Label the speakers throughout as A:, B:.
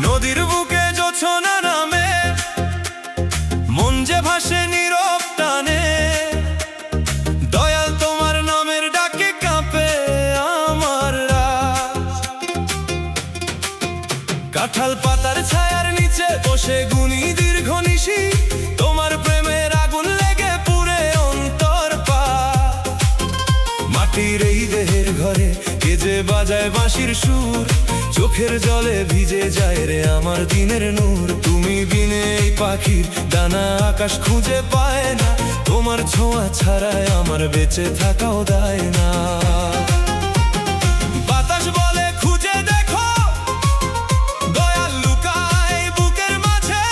A: নদীর বুকে জোছনা নামে মন যে ভাসে নীরব টানে, দয়াল তোমার নামের ডাকে কাঁপে আমার রাত। কাঁঠাল পাতার ছায়ার নিচে বসে গুনি দীর্ঘ নিশি, তোমার প্রেমের আগুন লেগে পুড়ে অন্তর পা। মাটির এই দেহের ঘরে কে যে বাজায় বাঁশির সুর, চোখের জলে ভিজে যায় রে আমার দিনের নূর। তুমি বিনে এই পাখির ডানা আকাশ খুঁজে পায় না, তোমার ছোঁয়া ছাড়ায় আমার বেঁচে থাকাও দায় না। বাতাস বলে খুঁজে দেখো, দয়াল লুকায় বুকের মাঝে,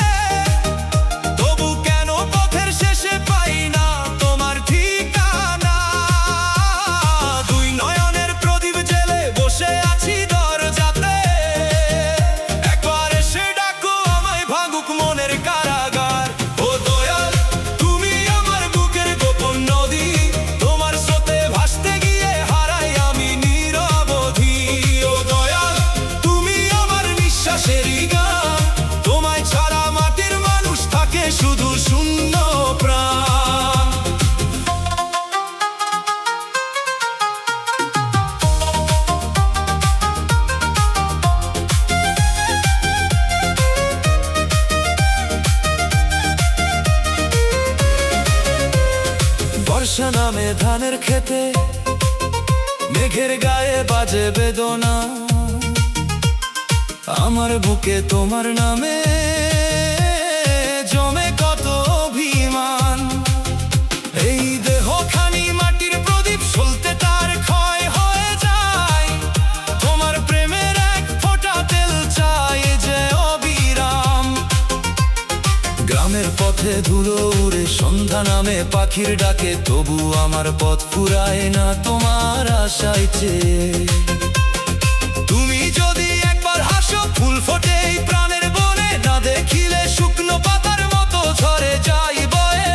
A: তবু কেন পথের শেষে পাই না তোমার ঠিকানা। দুই নয়নের প্রদীপ জেলে বসে আছি দরজাতে, একবার এসে ডাকো আমায় ভাঙুক মনের কারাগার। ও দয়াল তুমি আমার বুকের গোপন নদী, তোমার স্রোতে ভাসতে গিয়ে হারাই আমি নিরবধি। ও দয়াল তুমি আমার নিঃশ্বাসেরই গান, তোমায় ছাড়া মাটির মানুষ থাকে শুধু শূন্য প্রাণ। বর্ষা নামে ধানের খেতে, মেঘের গায়ে বাজে বেদনা, আমার বুকে তোমার নামে জমে কত অভিমান। এই দেহখানি মাটির প্রদীপ জ্বলতে তার ক্ষয় হয়ে যায়, তোমার প্রেমের এক ফোঁটা তেল চাই যে অবিরাম। গ্রামের পথে ধুলো উড়ে সন্ধ্যা নামে পাখির ডাকে, তবু আমার পথ ফুরায় না তোমার আশায় চেয়ে। তুমি যদি একবার হাসো ফুল ফোটে এই প্রাণের বনে, না দেখিলে শুকনো পাতার মতো ঝরে যাই বয়ে।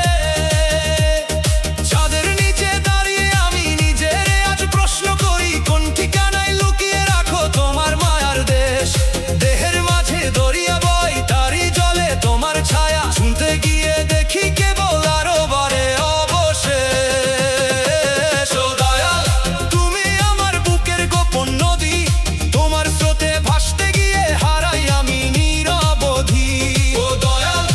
A: চাঁদের নিচে দাঁড়িয়ে আমি নিজের আজ প্রশ্ন করি, কোন ঠিকানায় লুকিয়ে রাখো তোমার মায়ার দেশ। দেহের মাঝে দরিয়া বয় তারই জলে তোমার ছায়া, শুনতে গিয়ে দেখি কেবল আরো বারে অবশেষ। ও দয়াল তুমি আমার বুকের গোপন নদী, তোমার স্রোতে ভাসতে গিয়ে হারাই আমি নিরবধি। ও দয়াল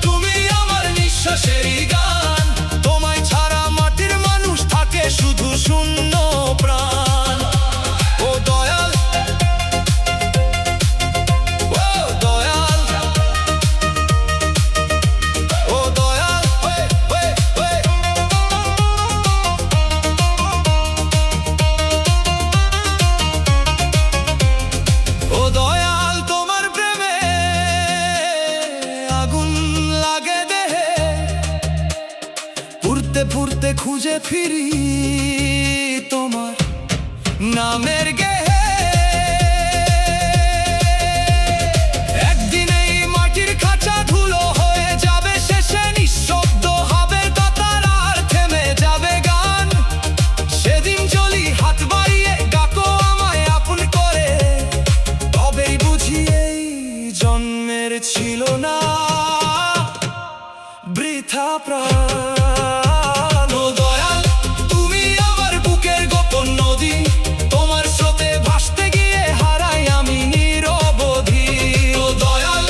A: তুমি আমার নিঃশ্বাসেরই গান, তোমায় ছাড়া মাটির মানুষ থাকে শুধু শূন্য প্রাণ। ও দয়াল ও দয়াল ও দয়াল ওয়ে ওয়ে ওয়ে। ও দয়াল তোমার প্রেমে আগুন লাগে দেহে, পুড়তে পুড়তে খুঁজে ফিরি তোমার নামের গেহে। একদিন এই মাটির খাঁচা ধুলো হয়ে যাবে শেষে, নিঃশব্দ হবে তাতার আর থেমে যাবে গান। সেদিন চলি হাত বাড়িয়ে ডাকো আমায় আপন করে, তবেই বুঝি এই জন্মের ছিল না বৃথা প্রাণ। ও দয়াল তুমি আমার বুকের গোপন নদী, তোমার স্রোতে ভাসতে গিয়ে হারাই আমি নিরবধি। ও দয়াল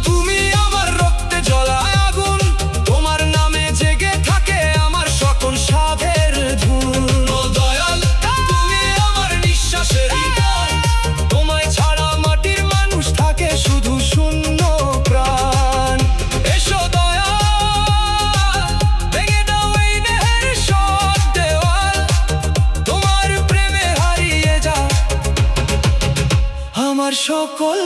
A: তুমি আমার রক্তে জ্বলা আগুন, তোমার নামে জেগে থাকে আমার সকল সাধের ধুন। ও দয়াল তুমি আমার নিঃশ্বাসেরই গান, তোমায় ছাড়া মাটির মানুষ থাকে শুধু শূন্য প্রাণ। এসো দয়াল ভেঙে দাও এই দেহের সব দেওয়াল, তোমার প্রেমে হারিয়ে যায় আমার সকল